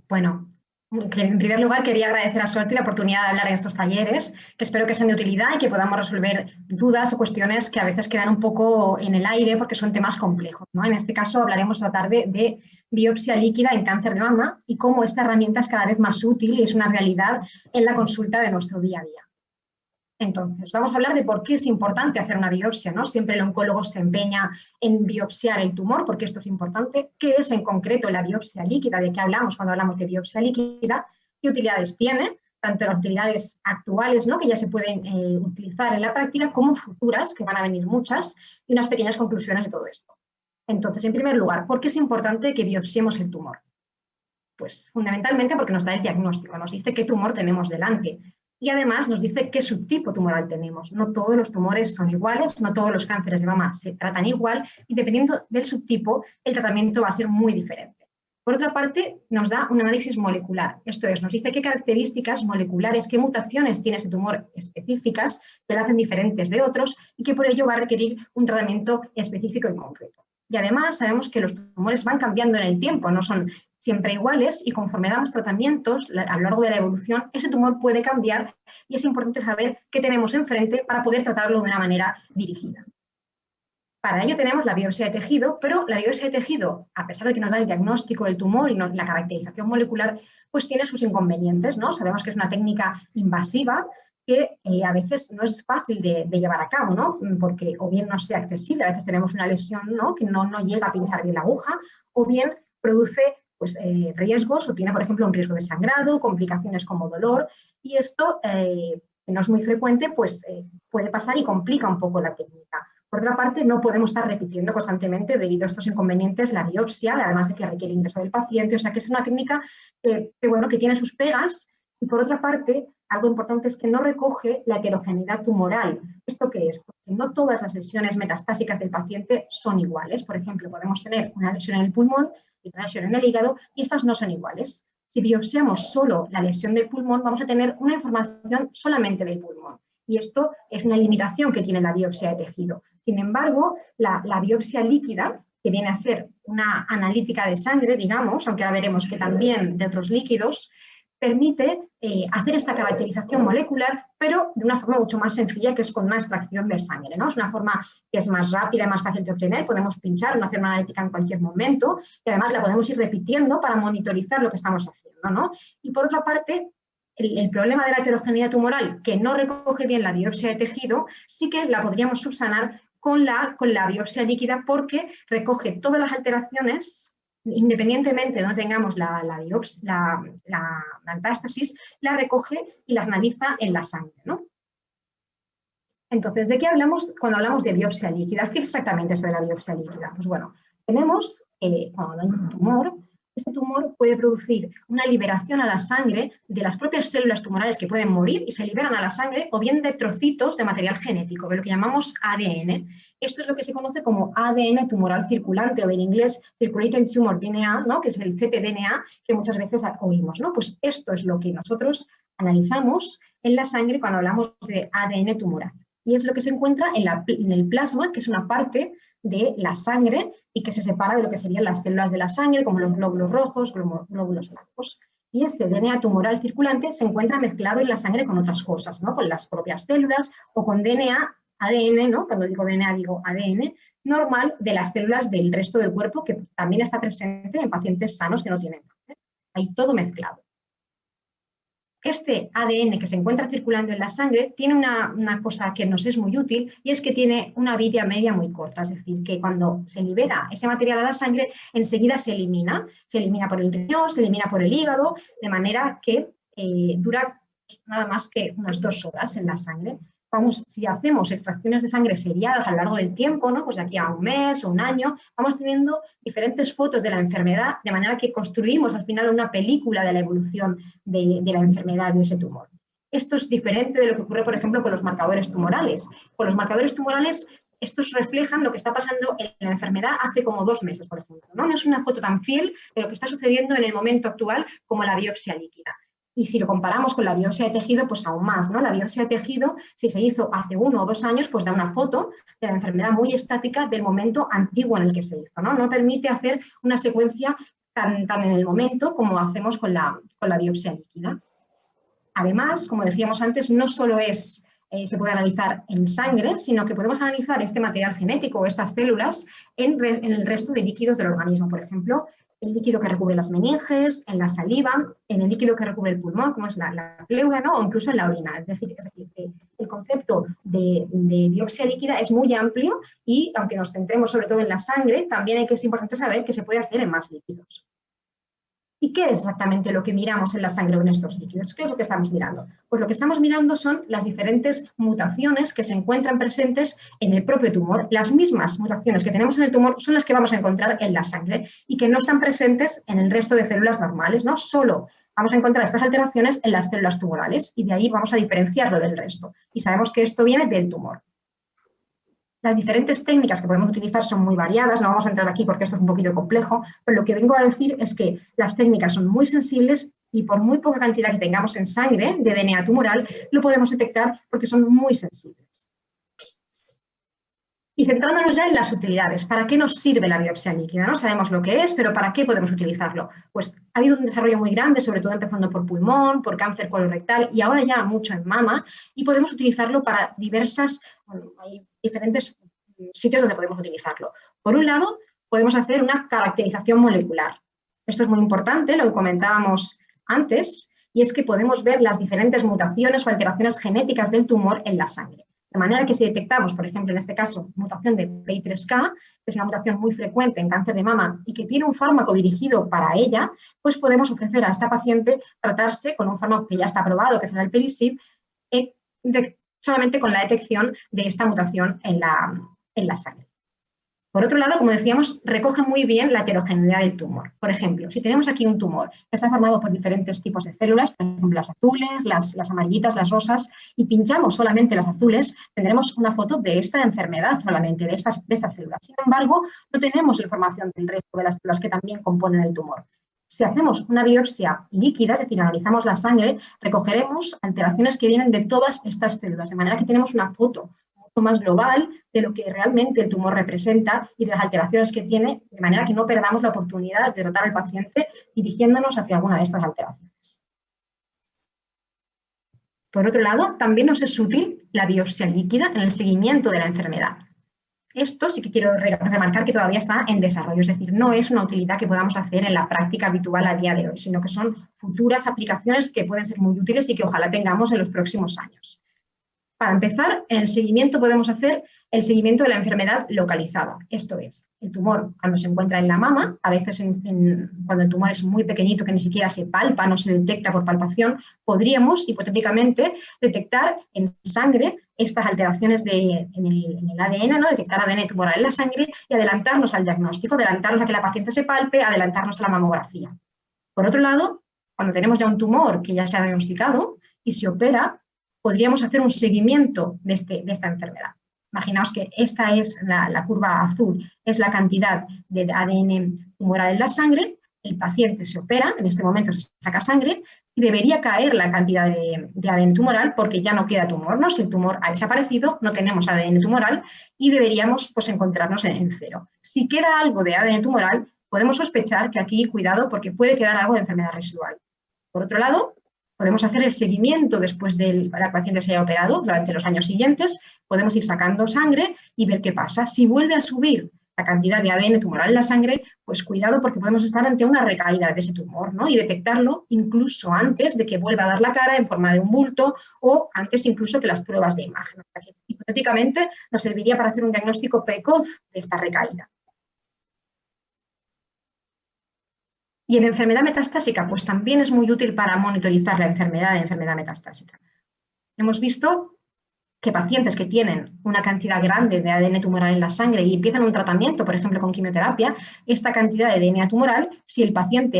Bueno, en primer lugar quería agradecer a Solti la oportunidad de hablar en estos talleres, que espero que sean de utilidad y que podamos resolver dudas o cuestiones que a veces quedan un poco en el aire porque son temas complejos, ¿no? En este caso hablaremos esta tarde de biopsia líquida en cáncer de mama y cómo esta herramienta es cada vez más útil y es una realidad en la consulta de nuestro día a día. Entonces, vamos a hablar de por qué es importante hacer una biopsia, ¿no? Siempre el oncólogo se empeña en biopsiar el tumor, porque esto es importante. ¿Qué es en concreto la biopsia líquida? ¿De qué hablamos cuando hablamos de biopsia líquida? ¿Qué utilidades tiene? Tanto las utilidades actuales, ¿no?, que ya se pueden utilizar en la práctica, como futuras, que van a venir muchas, y unas pequeñas conclusiones de todo esto. Entonces, en primer lugar, ¿por qué es importante que biopsiemos el tumor? Pues fundamentalmente porque nos da el diagnóstico, nos dice qué tumor tenemos delante. Y además nos dice qué subtipo tumoral tenemos. No todos los tumores son iguales, no todos los cánceres de mama se tratan igual y dependiendo del subtipo el tratamiento va a ser muy diferente. Por otra parte, nos da un análisis molecular. Esto es, nos dice qué características moleculares, qué mutaciones tiene ese tumor específicas que lo hacen diferentes de otros y que por ello va a requerir un tratamiento específico y concreto. Y además sabemos que los tumores van cambiando en el tiempo, no son siempre iguales y conforme damos tratamientos a lo largo de la evolución, ese tumor puede cambiar y es importante saber qué tenemos enfrente para poder tratarlo de una manera dirigida. Para ello tenemos la biopsia de tejido, pero la biopsia de tejido, a pesar de que nos da el diagnóstico del tumor y la caracterización molecular, pues tiene sus inconvenientes, ¿no? Sabemos que es una técnica invasiva que a veces no es fácil de llevar a cabo, ¿no? Porque o bien no sea accesible, a veces tenemos una lesión, ¿no?, que no llega a pinchar bien la aguja, o bien produce pues, riesgos o tiene, por ejemplo, un riesgo de sangrado, complicaciones como dolor, y esto, que no es muy frecuente, pues puede pasar y complica un poco la técnica. Por otra parte, no podemos estar repitiendo constantemente debido a estos inconvenientes la biopsia, además de que requiere ingreso del paciente, o sea que es una técnica bueno, que tiene sus pegas. Y por otra parte, algo importante es que no recoge la heterogeneidad tumoral. ¿Esto qué es? Porque no todas las lesiones metastásicas del paciente son iguales. Por ejemplo, podemos tener una lesión en el pulmón y una lesión en el hígado y estas no son iguales. Si biopsiamos solo la lesión del pulmón, vamos a tener una información solamente del pulmón. Y esto es una limitación que tiene la biopsia de tejido. Sin embargo, la biopsia líquida, que viene a ser una analítica de sangre, digamos, aunque ahora veremos que también de otros líquidos, permite hacer esta caracterización molecular, pero de una forma mucho más sencilla, que es con una extracción de sangre, ¿no? Es una forma que es más rápida y más fácil de obtener, podemos pinchar, hacer una analítica en cualquier momento, y además la podemos ir repitiendo para monitorizar lo que estamos haciendo, ¿no? Y por otra parte, el problema de la heterogeneidad tumoral, que no recoge bien la biopsia de tejido, sí que la podríamos subsanar con la biopsia líquida, porque recoge todas las alteraciones, independientemente de donde tengamos la metástasis, la recoge y la analiza en la sangre, ¿no? Entonces, ¿de qué hablamos cuando hablamos de biopsia líquida? ¿Qué exactamente es de la biopsia líquida? Pues bueno, tenemos, cuando hay un tumor, ese tumor puede producir una liberación a la sangre de las propias células tumorales que pueden morir y se liberan a la sangre, o bien de trocitos de material genético, de lo que llamamos ADN. Esto es lo que se conoce como ADN tumoral circulante, o en inglés Circulating Tumor DNA, ¿no?, que es el ctDNA que muchas veces oímos, ¿no? Pues esto es lo que nosotros analizamos en la sangre cuando hablamos de ADN tumoral. Y es lo que se encuentra en el plasma, que es una parte de la sangre y que se separa de lo que serían las células de la sangre, como los glóbulos rojos, glóbulos blancos. Y este DNA tumoral circulante se encuentra mezclado en la sangre con otras cosas, ¿no?, con las propias células o con DNA, ADN, ¿no?, cuando digo DNA digo ADN, normal de las células del resto del cuerpo, que también está presente en pacientes sanos que no tienen cáncer. Hay todo mezclado. Este ADN que se encuentra circulando en la sangre tiene una cosa que nos es muy útil, y es que tiene una vida media muy corta, es decir, que cuando se libera ese material a la sangre, enseguida se elimina por el riñón, se elimina por el hígado, de manera que dura nada más que unas 2 horas en la sangre. Si hacemos extracciones de sangre seriadas a lo largo del tiempo, ¿no?, pues de aquí a un mes o un año, vamos teniendo diferentes fotos de la enfermedad, de manera que construimos al final una película de la evolución de la enfermedad de ese tumor. Esto es diferente de lo que ocurre, por ejemplo, con los marcadores tumorales. Con los marcadores tumorales, estos reflejan lo que está pasando en la enfermedad hace como 2 meses, por ejemplo, ¿no? No es una foto tan fiel de lo que está sucediendo en el momento actual como la biopsia líquida. Y si lo comparamos con la biopsia de tejido, pues aún más, ¿no? La biopsia de tejido, si se hizo hace 1 o 2 años, pues da una foto de la enfermedad muy estática del momento antiguo en el que se hizo, ¿no? No permite hacer una secuencia tan en el momento como hacemos con la biopsia líquida. Además, como decíamos antes, no solo se puede analizar en sangre, sino que podemos analizar este material genético o estas células en el resto de líquidos del organismo. Por ejemplo, el líquido que recubre las meninges, en la saliva, en el líquido que recubre el pulmón, como es la pleura, ¿no? O incluso en la orina. Es decir, que el concepto de biopsia líquida es muy amplio y, aunque nos centremos sobre todo en la sangre, también es importante saber que se puede hacer en más líquidos. ¿Y qué es exactamente lo que miramos en la sangre o en estos líquidos? ¿Qué es lo que estamos mirando? Pues lo que estamos mirando son las diferentes mutaciones que se encuentran presentes en el propio tumor. Las mismas mutaciones que tenemos en el tumor son las que vamos a encontrar en la sangre y que no están presentes en el resto de células normales, ¿no? Solo vamos a encontrar estas alteraciones en las células tumorales y de ahí vamos a diferenciarlo del resto. Y sabemos que esto viene del tumor. Las diferentes técnicas que podemos utilizar son muy variadas, no vamos a entrar aquí porque esto es un poquito complejo, pero lo que vengo a decir es que las técnicas son muy sensibles y por muy poca cantidad que tengamos en sangre de DNA tumoral, lo podemos detectar porque son muy sensibles. Y centrándonos ya en las utilidades, ¿para qué nos sirve la biopsia líquida? No sabemos lo que es, pero ¿para qué podemos utilizarlo? Pues ha habido un desarrollo muy grande, sobre todo empezando por pulmón, por cáncer colorectal y ahora ya mucho en mama, y podemos utilizarlo para hay diferentes sitios donde podemos utilizarlo. Por un lado, podemos hacer una caracterización molecular. Esto es muy importante, lo comentábamos antes, y es que podemos ver las diferentes mutaciones o alteraciones genéticas del tumor en la sangre. De manera que si detectamos, por ejemplo, en este caso, mutación de PI3K, que es una mutación muy frecuente en cáncer de mama y que tiene un fármaco dirigido para ella, pues podemos ofrecer a esta paciente tratarse con un fármaco que ya está aprobado, que será el Pelisib, solamente con la detección de esta mutación en la sangre. Por otro lado, como decíamos, recoge muy bien la heterogeneidad del tumor. Por ejemplo, si tenemos aquí un tumor que está formado por diferentes tipos de células, por ejemplo, las azules, las amarillitas, las rosas, y pinchamos solamente las azules, tendremos una foto de esta enfermedad solamente, de estas células. Sin embargo, no tenemos información del resto de las células que también componen el tumor. Si hacemos una biopsia líquida, es decir, analizamos la sangre, recogeremos alteraciones que vienen de todas estas células, de manera que tenemos una foto más global de lo que realmente el tumor representa y de las alteraciones que tiene, de manera que no perdamos la oportunidad de tratar al paciente dirigiéndonos hacia alguna de estas alteraciones. Por otro lado, también nos es útil la biopsia líquida en el seguimiento de la enfermedad. Esto sí que quiero remarcar que todavía está en desarrollo, es decir, no es una utilidad que podamos hacer en la práctica habitual a día de hoy, sino que son futuras aplicaciones que pueden ser muy útiles y que ojalá tengamos en los próximos años. Para empezar, en el seguimiento podemos hacer el seguimiento de la enfermedad localizada. Esto es, el tumor cuando se encuentra en la mama, a veces cuando el tumor es muy pequeñito que ni siquiera se palpa, no se detecta por palpación, podríamos hipotéticamente detectar en sangre estas alteraciones en el ADN, ¿no? Detectar ADN tumoral en la sangre y adelantarnos al diagnóstico, adelantarnos a que la paciente se palpe, adelantarnos a la mamografía. Por otro lado, cuando tenemos ya un tumor que ya se ha diagnosticado y se opera, podríamos hacer un seguimiento de esta enfermedad. Imaginaos que esta es la curva azul, es la cantidad de ADN tumoral en la sangre, el paciente se opera, en este momento se saca sangre, y debería caer la cantidad de ADN tumoral porque ya no queda tumor, ¿no? Si el tumor ha desaparecido, no tenemos ADN tumoral y deberíamos pues, encontrarnos en cero. Si queda algo de ADN tumoral, podemos sospechar que aquí, cuidado, porque puede quedar algo de enfermedad residual. Por otro lado, podemos hacer el seguimiento después de que la paciente se haya operado durante los años siguientes, podemos ir sacando sangre y ver qué pasa. Si vuelve a subir la cantidad de ADN tumoral en la sangre, pues cuidado porque podemos estar ante una recaída de ese tumor, ¿no? Y detectarlo incluso antes de que vuelva a dar la cara en forma de un bulto o antes incluso que las pruebas de imagen. O sea, que, hipotéticamente nos serviría para hacer un diagnóstico precoz de esta recaída. Y en enfermedad metastásica, pues también es muy útil para monitorizar la enfermedad metastásica. Hemos visto que pacientes que tienen una cantidad grande de ADN tumoral en la sangre y empiezan un tratamiento, por ejemplo, con quimioterapia, esta cantidad de DNA tumoral, si el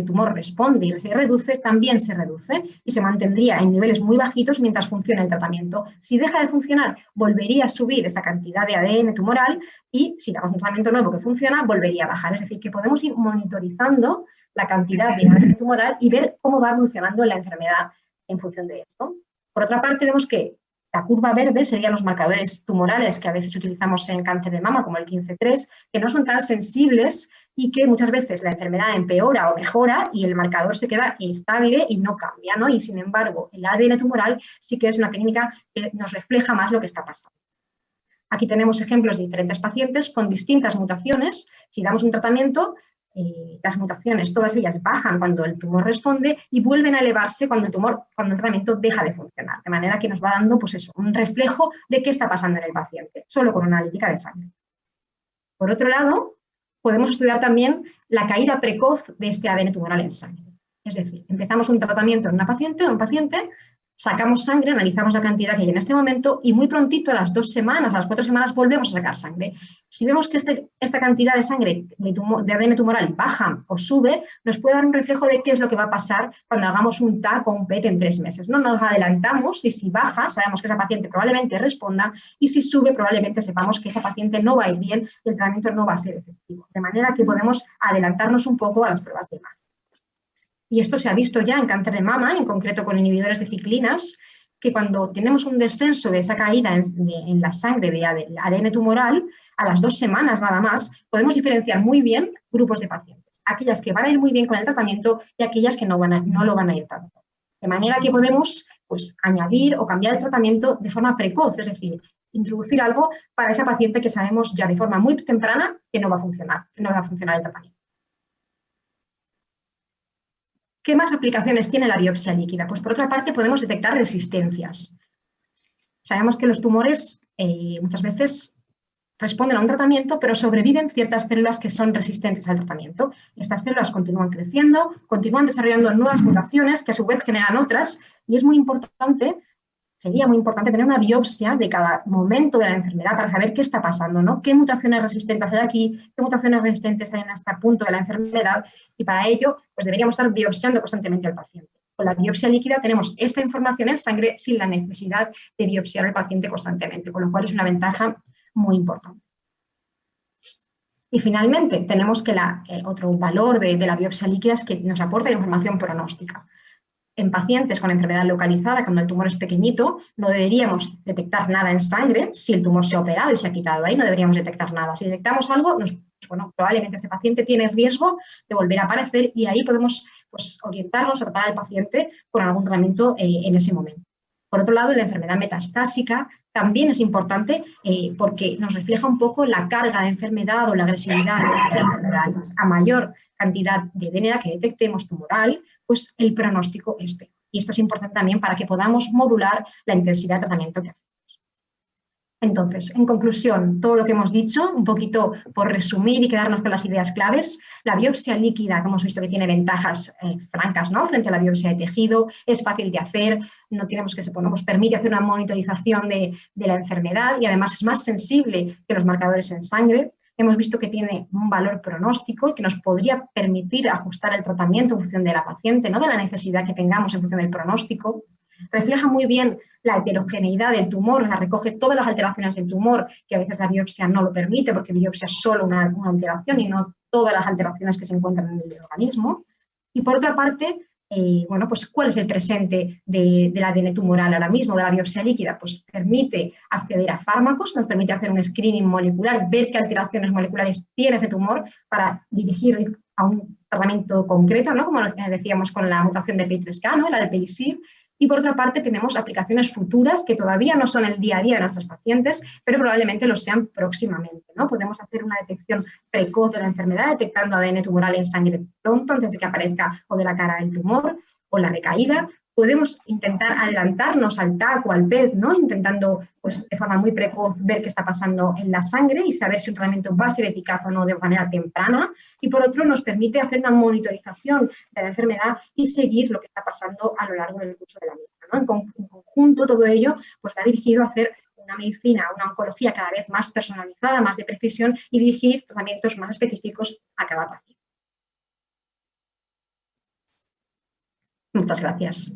tumor responde y se reduce, también se reduce y se mantendría en niveles muy bajitos mientras funciona el tratamiento. Si deja de funcionar, volvería a subir esta cantidad de ADN tumoral y si damos un tratamiento nuevo que funciona, volvería a bajar. Es decir, que podemos ir monitorizando la cantidad de ADN tumoral y ver cómo va evolucionando la enfermedad en función de esto. Por otra parte, vemos que la curva verde serían los marcadores tumorales que a veces utilizamos en cáncer de mama, como el 15-3, que no son tan sensibles y que muchas veces la enfermedad empeora o mejora y el marcador se queda estable y no cambia, ¿no? Y sin embargo, el ADN tumoral sí que es una técnica que nos refleja más lo que está pasando. Aquí tenemos ejemplos de diferentes pacientes con distintas mutaciones. Si damos un tratamiento, las mutaciones, todas ellas bajan cuando el tumor responde y vuelven a elevarse cuando el tratamiento deja de funcionar. De manera que nos va dando, pues eso, un reflejo de qué está pasando en el paciente, solo con una analítica de sangre. Por otro lado, podemos estudiar también la caída precoz de este ADN tumoral en sangre. Es decir, empezamos un tratamiento en una paciente o un paciente, sacamos sangre, analizamos la cantidad que hay en este momento y muy prontito, a las 2 semanas, a las 4 semanas, volvemos a sacar sangre. Si vemos que esta cantidad de sangre de ADN tumoral baja o sube, nos puede dar un reflejo de qué es lo que va a pasar cuando hagamos un TAC o un PET en 3 meses. No nos adelantamos y si baja, sabemos que esa paciente probablemente responda y si sube, probablemente sepamos que esa paciente no va a ir bien y el tratamiento no va a ser efectivo. De manera que podemos adelantarnos un poco a las pruebas de imagen. Y esto se ha visto ya en cáncer de mama, en concreto con inhibidores de ciclinas, que cuando tenemos un descenso de esa caída en la sangre de ADN tumoral, a las 2 semanas nada más, podemos diferenciar muy bien grupos de pacientes. Aquellas que van a ir muy bien con el tratamiento y aquellas que no lo van a ir tanto. De manera que podemos, pues, añadir o cambiar el tratamiento de forma precoz, es decir, introducir algo para esa paciente que sabemos ya de forma muy temprana que no va a funcionar el tratamiento. ¿Qué más aplicaciones tiene la biopsia líquida? Pues por otra parte podemos detectar resistencias. Sabemos que los tumores muchas veces responden a un tratamiento, pero sobreviven ciertas células que son resistentes al tratamiento. Estas células continúan creciendo, continúan desarrollando nuevas mutaciones que a su vez generan otras y es muy importante. Sería muy importante tener una biopsia de cada momento de la enfermedad para saber qué está pasando, ¿no? ¿Qué mutaciones resistentes hay aquí? ¿Qué mutaciones resistentes hay en este punto de la enfermedad? Y para ello, pues deberíamos estar biopsiando constantemente al paciente. Con la biopsia líquida tenemos esta información en sangre sin la necesidad de biopsiar al paciente constantemente, con lo cual es una ventaja muy importante. Y finalmente, tenemos que otro valor de la biopsia líquida es que nos aporta información pronóstica. En pacientes con enfermedad localizada, cuando el tumor es pequeñito, no deberíamos detectar nada en sangre. Si el tumor se ha operado y se ha quitado ahí, no deberíamos detectar nada. Si detectamos algo, probablemente este paciente tiene riesgo de volver a aparecer y ahí podemos, pues, orientarnos a tratar al paciente con algún tratamiento en ese momento. Por otro lado, la enfermedad metastásica también es importante porque nos refleja un poco la carga de enfermedad o la agresividad de la enfermedad. Entonces, a mayor cantidad de DNA que detectemos tumoral, pues el pronóstico es peor. Y esto es importante también para que podamos modular la intensidad de tratamiento que hacemos. Entonces, en conclusión, todo lo que hemos dicho, un poquito por resumir y quedarnos con las ideas claves, la biopsia líquida, que hemos visto que tiene ventajas francas, ¿no?, frente a la biopsia de tejido, es fácil de hacer, no tenemos que, nos permite hacer una monitorización de la enfermedad y además es más sensible que los marcadores en sangre. Hemos visto que tiene un valor pronóstico y que nos podría permitir ajustar el tratamiento en función de la paciente, no de la necesidad que tengamos en función del pronóstico. Refleja muy bien la heterogeneidad del tumor, recoge todas las alteraciones del tumor, que a veces la biopsia no lo permite, porque biopsia es solo una alteración y no todas las alteraciones que se encuentran en el organismo. Y por otra parte, bueno, pues ¿cuál es el presente del ADN tumoral ahora mismo, de la biopsia líquida? Pues permite acceder a fármacos, nos permite hacer un screening molecular, ver qué alteraciones moleculares tiene ese tumor para dirigir a un tratamiento concreto, ¿no?, como decíamos con la mutación de PI3K, ¿no?, la de PISIR. Y por otra parte tenemos aplicaciones futuras que todavía no son el día a día de nuestros pacientes, pero probablemente lo sean próximamente, ¿no? Podemos hacer una detección precoz de la enfermedad, detectando ADN tumoral en sangre pronto, antes de que aparezca o de la cara del tumor o la recaída. Podemos intentar adelantarnos al TAC o al PET, ¿no?, intentando, pues, de forma muy precoz ver qué está pasando en la sangre y saber si un tratamiento va a ser eficaz o no de manera temprana. Y por otro, nos permite hacer una monitorización de la enfermedad y seguir lo que está pasando a lo largo del curso de la vida, ¿no? En conjunto, todo ello, pues, va dirigido a hacer una medicina, una oncología cada vez más personalizada, más de precisión y dirigir tratamientos más específicos a cada paciente. Muchas gracias.